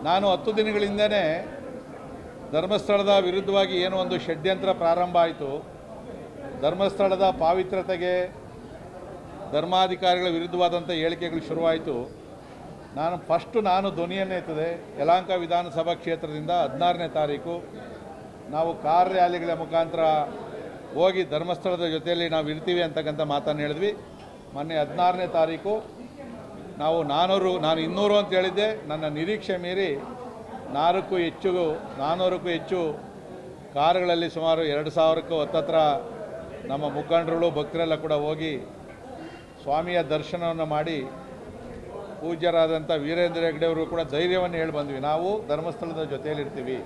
ನಾನು 10 ದಿನಗಳಿಂದನೇ ಧರ್ಮಸ್ಥಳದ ವಿರುದ್ಧವಾಗಿ ಏನೋ ಒಂದು ಷಡ್ಯಂತ್ರ ಪ್ರಾರಂಭ ಆಯಿತು. ಧರ್ಮಸ್ಥಳದ ಪಾವಿತ್ರತೆಗೆ ಧರ್ಮಾಧಿಕಾರಿಗಳ ವಿರುದ್ಧವಾದಂಥ ಹೇಳಿಕೆಗಳು ಶುರುವಾಯಿತು. ನಾನು ಧ್ವನಿಯನ್ನು ಎತ್ತದೆ ಯಲಹಂಕ ವಿಧಾನಸಭಾ ಕ್ಷೇತ್ರದಿಂದ 16ನೇ ತಾರೀಕು ನಾವು ಕಾರ್ ರ್ಯಾಲಿಗಳ ಮುಖಾಂತರ ಹೋಗಿ ಧರ್ಮಸ್ಥಳದ ಜೊತೆಯಲ್ಲಿ ನಾವು ಇರ್ತೀವಿ ಅಂತಕ್ಕಂಥ ಮಾತನ್ನು ಹೇಳಿದ್ವಿ. ಮೊನ್ನೆ 16ನೇ ತಾರೀಕು ನಾವು ನಾನು 200 ಅಂತ ಹೇಳಿದ್ದೆ. ನನ್ನ ನಿರೀಕ್ಷೆ ಮೀರಿ 400ಕ್ಕೂ ಹೆಚ್ಚು ಕಾರುಗಳಲ್ಲಿ ಸುಮಾರು 2000ಕ್ಕೂ ಹತ್ತತ್ರ ನಮ್ಮ ಮುಖಂಡರುಗಳು ಭಕ್ತರೆಲ್ಲ ಕೂಡ ಹೋಗಿ ಸ್ವಾಮಿಯ ದರ್ಶನವನ್ನು ಮಾಡಿ ಪೂಜ್ಯರಾದಂಥ ವೀರೇಂದ್ರ ಹೆಗ್ಗಡೆ ಅವರು ಕೂಡ ಧೈರ್ಯವನ್ನು ಹೇಳಿ ಬಂದ್ವಿ. ನಾವು ಧರ್ಮಸ್ಥಳದ ಜೊತೆಯಲ್ಲಿರ್ತೀವಿ.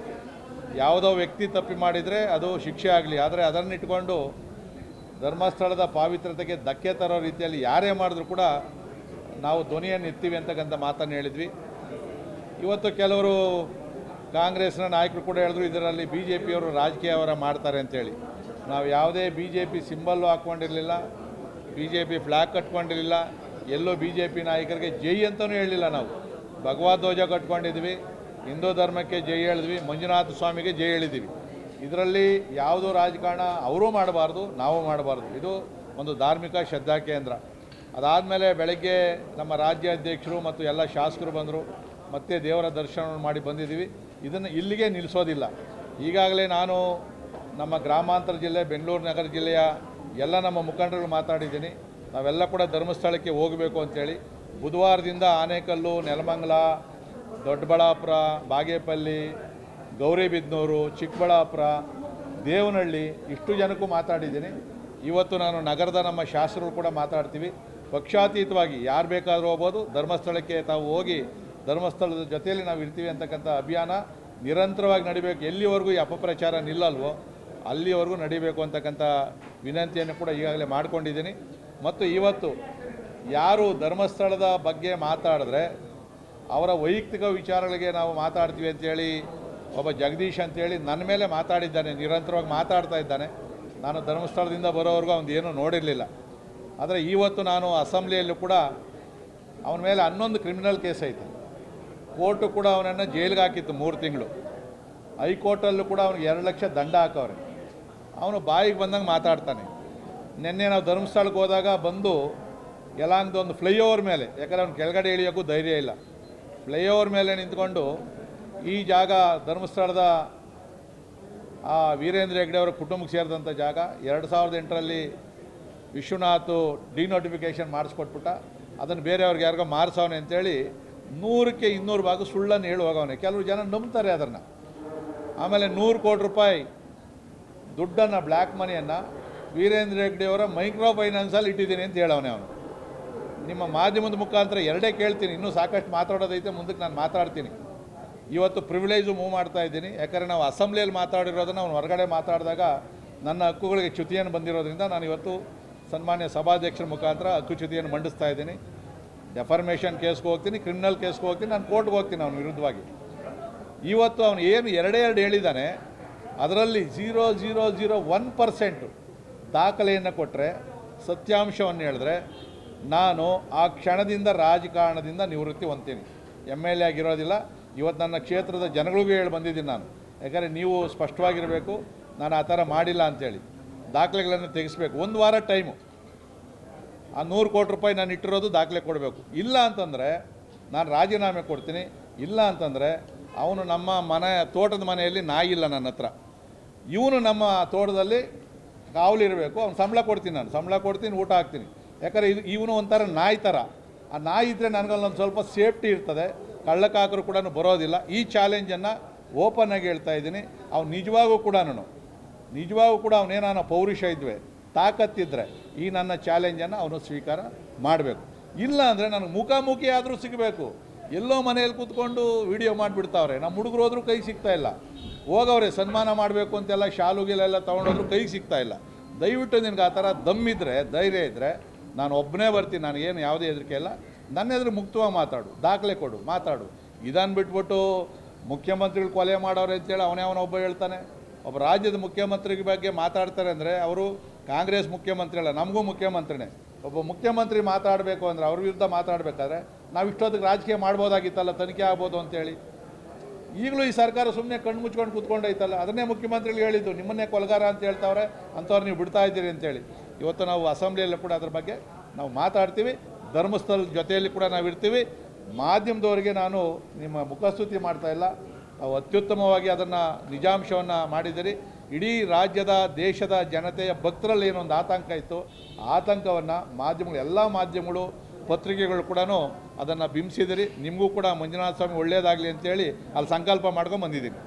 ಯಾವುದೋ ವ್ಯಕ್ತಿ ತಪ್ಪಿ ಮಾಡಿದರೆ ಅದು ಶಿಕ್ಷೆ ಆಗಲಿ, ಆದರೆ ಅದನ್ನಿಟ್ಕೊಂಡು ಧರ್ಮಸ್ಥಳದ ಪಾವಿತ್ರತೆಗೆ ಧಕ್ಕೆ ತರೋ ರೀತಿಯಲ್ಲಿ ಯಾರೇ ಮಾಡಿದ್ರು ಕೂಡ ನಾವು ಧ್ವನಿಯನ್ನು ಎತ್ತೀವಿ ಅಂತಕ್ಕಂಥ ಮಾತನ್ನು ಹೇಳಿದ್ವಿ. ಇವತ್ತು ಕೆಲವರು ಕಾಂಗ್ರೆಸ್ನ ನಾಯಕರು ಕೂಡ ಹೇಳಿದ್ರು ಇದರಲ್ಲಿ BJPಯವರು ರಾಜಕೀಯವರ ಮಾಡ್ತಾರೆ ಅಂತೇಳಿ. ನಾವು ಯಾವುದೇ BJP ಸಿಂಬಲ್ಲು ಹಾಕ್ಕೊಂಡಿರಲಿಲ್ಲ, BJP ಫ್ಲ್ಯಾಗ್ ಕಟ್ಕೊಂಡಿರಲಿಲ್ಲ, ಎಲ್ಲೋ BJP ನಾಯಕರಿಗೆ ಜೈ ಅಂತಲೂ ಹೇಳಲಿಲ್ಲ. ನಾವು ಭಗವದ್ಧ್ವಜ ಕಟ್ಕೊಂಡಿದ್ವಿ, ಹಿಂದೂ ಧರ್ಮಕ್ಕೆ ಜೈ ಹೇಳಿದ್ವಿ, ಮಂಜುನಾಥ ಸ್ವಾಮಿಗೆ ಜೈ ಹೇಳಿದ್ದೀವಿ. ಇದರಲ್ಲಿ ಯಾವುದೋ ರಾಜಕಾರಣ ಅವರೂ ಮಾಡಬಾರ್ದು, ನಾವು ಮಾಡಬಾರ್ದು. ಇದು ಒಂದು ಧಾರ್ಮಿಕ ಶ್ರದ್ಧಾ ಕೇಂದ್ರ. ಅದಾದಮೇಲೆ ಬೆಳಗ್ಗೆ ನಮ್ಮ ರಾಜ್ಯಾಧ್ಯಕ್ಷರು ಮತ್ತು ಎಲ್ಲ ಶಾಸಕರು ಬಂದರು, ಮತ್ತೆ ದೇವರ ದರ್ಶನವನ್ನು ಮಾಡಿ ಬಂದಿದ್ದೀವಿ. ಇದನ್ನು ಇಲ್ಲಿಗೆ ನಿಲ್ಲಿಸೋದಿಲ್ಲ. ಈಗಾಗಲೇ ನಾನು ನಮ್ಮ ಗ್ರಾಮಾಂತರ ಜಿಲ್ಲೆ ಬೆಂಗಳೂರು ನಗರ ಜಿಲ್ಲೆಯ ಎಲ್ಲ ನಮ್ಮ ಮುಖಂಡರು ಮಾತಾಡಿದ್ದೀನಿ. ನಾವೆಲ್ಲ ಕೂಡ ಧರ್ಮಸ್ಥಳಕ್ಕೆ ಹೋಗಬೇಕು ಅಂಥೇಳಿ. ಬುಧವಾರದಿಂದ ಆನೇಕಲ್ಲು, ನೆಲಮಂಗಲ, ದೊಡ್ಡಬಳ್ಳಾಪುರ, ಬಾಗೇಪಲ್ಲಿ, ಗೌರಿಬಿದನೂರು, ಚಿಕ್ಕಬಳ್ಳಾಪುರ, ದೇವನಹಳ್ಳಿ ಇಷ್ಟು ಜನಕ್ಕೂ ಮಾತಾಡಿದ್ದೀನಿ. ಇವತ್ತು ನಾನು ನಗರದ ನಮ್ಮ ಶಾಸಕರು ಕೂಡ ಮಾತಾಡ್ತೀವಿ. ಪಕ್ಷಾತೀತವಾಗಿ ಯಾರು ಬೇಕಾದರೂ ಹೋಗ್ಬೋದು, ಧರ್ಮಸ್ಥಳಕ್ಕೆ ತಾವು ಹೋಗಿ ಧರ್ಮಸ್ಥಳದ ಜೊತೆಯಲ್ಲಿ ನಾವು ಇರ್ತೀವಿ ಅಂತಕ್ಕಂಥ ಅಭಿಯಾನ ನಿರಂತರವಾಗಿ ನಡಿಬೇಕು. ಎಲ್ಲಿವರೆಗೂ ಈ ಅಪಪ್ರಚಾರ ನಿಲ್ಲಲ್ವೋ ಅಲ್ಲಿವರೆಗೂ ನಡಿಬೇಕು ಅಂತಕ್ಕಂಥ ವಿನಂತಿಯನ್ನು ಕೂಡ ಈಗಾಗಲೇ ಮಾಡ್ಕೊಂಡಿದ್ದೀನಿ. ಮತ್ತು ಇವತ್ತು ಯಾರು ಧರ್ಮಸ್ಥಳದ ಬಗ್ಗೆ ಮಾತಾಡಿದ್ರೆ ಅವರ ವೈಯಕ್ತಿಕ ವಿಚಾರಗಳಿಗೆ ನಾವು ಮಾತಾಡ್ತೀವಿ ಅಂತೇಳಿ ಒಬ್ಬ ಜಗದೀಶ್ ಅಂತೇಳಿ ನನ್ನ ಮೇಲೆ ಮಾತಾಡಿದ್ದಾನೆ, ನಿರಂತರವಾಗಿ ಮಾತಾಡ್ತಾ ಇದ್ದಾನೆ. ನಾನು ಧರ್ಮಸ್ಥಳದಿಂದ ಬರೋವರೆಗೂ ಅವನು ಏನೂ ನೋಡಿರಲಿಲ್ಲ. ಆದರೆ ಇವತ್ತು ನಾನು ಅಸೆಂಬ್ಲಿಯಲ್ಲೂ ಕೂಡ ಅವನ ಮೇಲೆ 11 ಕ್ರಿಮಿನಲ್ ಕೇಸ್ ಐತೆ. ಕೋರ್ಟು ಕೂಡ ಅವನನ್ನು ಜೈಲಿಗೆ ಹಾಕಿತ್ತು 3 ತಿಂಗಳು. ಹೈಕೋರ್ಟಲ್ಲೂ ಕೂಡ ಅವನಿಗೆ 2 ಲಕ್ಷ ದಂಡ ಹಾಕವ್ರೆ. ಅವನು ಬಾಯಿಗೆ ಬಂದಂಗೆ ಮಾತಾಡ್ತಾನೆ. ನಿನ್ನೆ ನಾವು ಧರ್ಮಸ್ಥಳಕ್ಕೆ ಹೋದಾಗ ಬಂದು ಯಲಹಂಕದ ಒಂದು ಫ್ಲೈಓವರ್ ಮೇಲೆ, ಯಾಕಂದರೆ ಅವ್ನು ಕೆಳಗಡೆ ಇಳಿಯೋಕ್ಕೂ ಧೈರ್ಯ ಇಲ್ಲ, ಫ್ಲೈಓವರ್ ಮೇಲೆ ನಿಂತ್ಕೊಂಡು ಈ ಜಾಗ ಧರ್ಮಸ್ಥಳದ ವೀರೇಂದ್ರ ಹೆಗ್ಗಡೆ ಅವರ ಕುಟುಂಬಕ್ಕೆ ಸೇರಿದಂಥ ಜಾಗ 2008ರಲ್ಲಿ ವಿಶ್ವನಾಥ್ ಡಿನೋಟಿಫಿಕೇಷನ್ ಮಾಡಿಸ್ಕೊಟ್ಬಿಟ್ಟ, ಅದನ್ನು ಬೇರೆಯವ್ರಿಗೆ ಯಾರಿಗೋ ಮಾರಿಸವನೆ ಅಂತೇಳಿ 100ಕ್ಕೆ 200 ಭಾಗ ಸುಳ್ಳನ್ನು ಹೇಳಿ ಹೋಗವನೆ. ಕೆಲವರು ಜನ ನಂಬ್ತಾರೆ ಅದನ್ನು. ಆಮೇಲೆ 100 ಕೋಟಿ ರೂಪಾಯಿ ದುಡ್ಡನ್ನು, ಬ್ಲ್ಯಾಕ್ ಮನಿಯನ್ನು ವೀರೇಂದ್ರ ಹೆಗ್ಗಡೆಯವರ ಮೈಕ್ರೋ ಫೈನಾನ್ಸಲ್ಲಿ ಇಟ್ಟಿದ್ದೀನಿ ಅಂತ ಹೇಳವನೆ ಅವನು. ನಿಮ್ಮ ಮಾಧ್ಯಮದ ಮುಖಾಂತರ ಎರಡೇ ಕೇಳ್ತೀನಿ, ಇನ್ನೂ ಸಾಕಷ್ಟು ಮಾತಾಡೋದೈತೆ, ಮುಂದಕ್ಕೆ ನಾನು ಮಾತಾಡ್ತೀನಿ. ಇವತ್ತು ಪ್ರಿವಿಲೇಜು ಮೂವ್ ಮಾಡ್ತಾ ಇದ್ದೀನಿ. ಯಾಕಂದರೆ ನಾವು ಅಸೆಂಬ್ಲಿಯಲ್ಲಿ ಮಾತಾಡಿರೋದನ್ನು ಅವನು ಹೊರಗಡೆ ಮಾತಾಡಿದಾಗ ನನ್ನ ಹಕ್ಕುಗಳಿಗೆ ಚ್ಯುತಿಯನ್ನು ಬಂದಿರೋದ್ರಿಂದ ನಾನು ಇವತ್ತು ಸನ್ಮಾನ್ಯ ಸಭಾಧ್ಯಕ್ಷರ ಮುಖಾಂತರ ಹಕ್ಕುಚ್ಯುತಿಯನ್ನು ಮಂಡಿಸ್ತಾ ಇದ್ದೀನಿ. ಡೆಫರ್ಮೇಷನ್ ಕೇಸ್ಗೆ ಹೋಗ್ತೀನಿ, ಕ್ರಿಮಿನಲ್ ಕೇಸ್ಗೆ ಹೋಗ್ತೀನಿ, ನಾನು ಕೋರ್ಟ್ಗೆ ಹೋಗ್ತೀನಿ ಅವನ ವಿರುದ್ಧವಾಗಿ. ಇವತ್ತು ಅವನು ಏನು 2 ಹೇಳಿದ್ದಾನೆ, ಅದರಲ್ಲಿ 0.001% ದಾಖಲೆಯನ್ನು ಕೊಟ್ಟರೆ, ಸತ್ಯಾಂಶವನ್ನು ಹೇಳಿದ್ರೆ ನಾನು ಆ ಕ್ಷಣದಿಂದ ರಾಜಕಾರಣದಿಂದ ನಿವೃತ್ತಿ ಹೊಂದ್ತೀನಿ. MLA ಆಗಿರೋದಿಲ್ಲ. ಇವತ್ತು ನನ್ನ ಕ್ಷೇತ್ರದ ಜನಗಳಿಗೂ ಹೇಳಿ ಬಂದಿದ್ದೀನಿ ನಾನು. ಯಾಕಂದರೆ ನೀವು ಸ್ಪಷ್ಟವಾಗಿರಬೇಕು, ನಾನು ಆ ಥರ ಮಾಡಿಲ್ಲ ಅಂಥೇಳಿ. ದಾಖಲೆಗಳನ್ನು ತೆಗೆಸಬೇಕು. 1 ವಾರ ಟೈಮು. ಆ 100 ಕೋಟಿ ರೂಪಾಯಿ ನಾನು ಇಟ್ಟಿರೋದು ದಾಖಲೆ ಕೊಡಬೇಕು. ಇಲ್ಲ ಅಂತಂದರೆ ನಾನು ರಾಜೀನಾಮೆ ಕೊಡ್ತೀನಿ. ಇಲ್ಲ ಅಂತಂದರೆ ಅವನು ನಮ್ಮ ತೋಟದ ಮನೆಯಲ್ಲಿ ನಾಯಿ ಇಲ್ಲ ನನ್ನ ಹತ್ರ, ಇವನು ನಮ್ಮ ತೋಟದಲ್ಲಿ ಕಾವಲಿರಬೇಕು. ಅವ್ನು ಸಂಬಳ ಕೊಡ್ತೀನಿ, ನಾನು ಸಂಬಳ ಕೊಡ್ತೀನಿ, ಊಟ ಹಾಕ್ತೀನಿ. ಯಾಕಂದರೆ ಇವನು ಒಂಥರ ನಾಯಿ ಥರ. ಆ ನಾಯಿ ಇದ್ದರೆ ನನಗಲ್ಲೊಂದು ಸ್ವಲ್ಪ ಸೇಫ್ಟಿ ಇರ್ತದೆ, ಕಳ್ಳಕ್ಕಾಕರು ಕೂಡ ಬರೋದಿಲ್ಲ. ಈ ಚಾಲೆಂಜನ್ನು ಓಪನ್ನಾಗಿ ಹೇಳ್ತಾ ಇದ್ದೀನಿ. ಅವ್ನು ನಿಜವಾಗೂ ಕೂಡ ಅವನೇನಾನ ಪೌರುಷ ಇದ್ವೆ, ತಾಕತ್ತಿದ್ದರೆ ಈ ನನ್ನ ಚಾಲೆಂಜನ್ನು ಅವನು ಸ್ವೀಕಾರ ಮಾಡಬೇಕು. ಇಲ್ಲ ಅಂದರೆ ನನಗೆ ಮುಖಾಮುಖಿ ಆದರೂ ಸಿಗಬೇಕು. ಎಲ್ಲೋ ಮನೆಯಲ್ಲಿ ಕೂತ್ಕೊಂಡು ವಿಡಿಯೋ ಮಾಡಿಬಿಡ್ತಾವ್ರೆ. ನಮ್ಮ ಹುಡುಗರು ಹೋದ್ರೂ ಕೈ ಸಿಗ್ತಾಯಿಲ್ಲ. ಹೋಗವ್ರೆ ಸನ್ಮಾನ ಮಾಡಬೇಕು ಅಂತೆಲ್ಲ ಶಾಲುಗಿಲೆಲ್ಲ ತೊಗೊಂಡೋದ್ರು ಕೈ ಸಿಗ್ತಾಯಿಲ್ಲ. ದಯವಿಟ್ಟು ನಿನಗೆ ಆ ಥರ ದಮ್ಮಿದ್ರೆ, ಧೈರ್ಯ ಇದ್ದರೆ ನಾನು ಒಬ್ಬನೇ ಬರ್ತೀನಿ. ನನಗೇನು ಯಾವುದೇ ಹೆದರಿಕೆ ಇಲ್ಲ. ನನ್ನ ಎದುರು ಮುಕ್ತವಾಗಿ ಮಾತಾಡು, ದಾಖಲೆ ಕೊಡು, ಮಾತಾಡು. ಇದನ್ನು ಬಿಟ್ಬಿಟ್ಟು ಮುಖ್ಯಮಂತ್ರಿಗಳು ಕೊಲೆ ಮಾಡೋರು ಅಂತೇಳಿ ಅವನೊಬ್ಬ ಹೇಳ್ತಾನೆ. ಒಬ್ಬ ರಾಜ್ಯದ ಮುಖ್ಯಮಂತ್ರಿ ಬಗ್ಗೆ ಮಾತಾಡ್ತಾರೆ ಅಂದರೆ ಅವರು ಕಾಂಗ್ರೆಸ್ ಮುಖ್ಯಮಂತ್ರಿ ಅಲ್ಲ, ನಮಗೂ ಮುಖ್ಯಮಂತ್ರಿನೇ. ಒಬ್ಬ ಮುಖ್ಯಮಂತ್ರಿ ಮಾತಾಡಬೇಕು ಅಂದರೆ ಅವ್ರ ವಿರುದ್ಧ ಮಾತಾಡಬೇಕಾದ್ರೆ ನಾವು ಇಷ್ಟೊತ್ತಿಗೆ ರಾಜಕೀಯ ಮಾಡ್ಬೋದಾಗಿತ್ತಲ್ಲ, ತನಿಖೆ ಆಗ್ಬೋದು ಅಂತೇಳಿ. ಈಗಲೂ ಈ ಸರ್ಕಾರ ಸುಮ್ಮನೆ ಕಣ್ಣು ಮುಚ್ಕೊಂಡು ಕೂತ್ಕೊಂಡೈತಲ್ಲ. ಅದನ್ನೇ ಮುಖ್ಯಮಂತ್ರಿಗಳು ಹೇಳಿದ್ದು, ನಿಮ್ಮನ್ನೇ ಕೊಲಗಾರ ಅಂತ ಹೇಳ್ತಾವ್ರೆ, ಅಂಥವ್ರು ನೀವು ಬಿಡ್ತಾ ಇದ್ದೀರಿ ಅಂತೇಳಿ. ಇವತ್ತು ನಾವು ಅಸೆಂಬ್ಲಿಯಲ್ಲೂ ಕೂಡ ಅದ್ರ ಬಗ್ಗೆ ನಾವು ಮಾತಾಡ್ತೀವಿ. ಧರ್ಮಸ್ಥಳ ಜೊತೆಯಲ್ಲಿ ಕೂಡ ನಾವು ಇರ್ತೀವಿ. ಮಾಧ್ಯಮದವರಿಗೆ ನಾನು ನಿಮ್ಮ ಮುಖಸ್ತುತಿ ಮಾಡ್ತಾಯಿಲ್ಲ, ನಾವು ಅತ್ಯುತ್ತಮವಾಗಿ ಅದನ್ನು ನಿಜಾಂಶವನ್ನು ಮಾಡಿದ್ದೀರಿ. ಇಡೀ ರಾಜ್ಯದ ದೇಶದ ಜನತೆಯ ಭಕ್ತರಲ್ಲಿ ಏನೊಂದು ಆತಂಕ ಇತ್ತು, ಆತಂಕವನ್ನು ಮಾಧ್ಯಮಗಳು, ಎಲ್ಲ ಮಾಧ್ಯಮಗಳು, ಪತ್ರಿಕೆಗಳು ಕೂಡ ಅದನ್ನು ಬಿಂಬಿಸಿದಿರಿ. ನಿಮಗೂ ಕೂಡ ಮಂಜುನಾಥ ಸ್ವಾಮಿ ಒಳ್ಳೆಯದಾಗಲಿ ಅಂತೇಳಿ ಅಲ್ಲಿ ಸಂಕಲ್ಪ ಮಾಡ್ಕೊಂಡು ಬಂದಿದ್ದೀನಿ.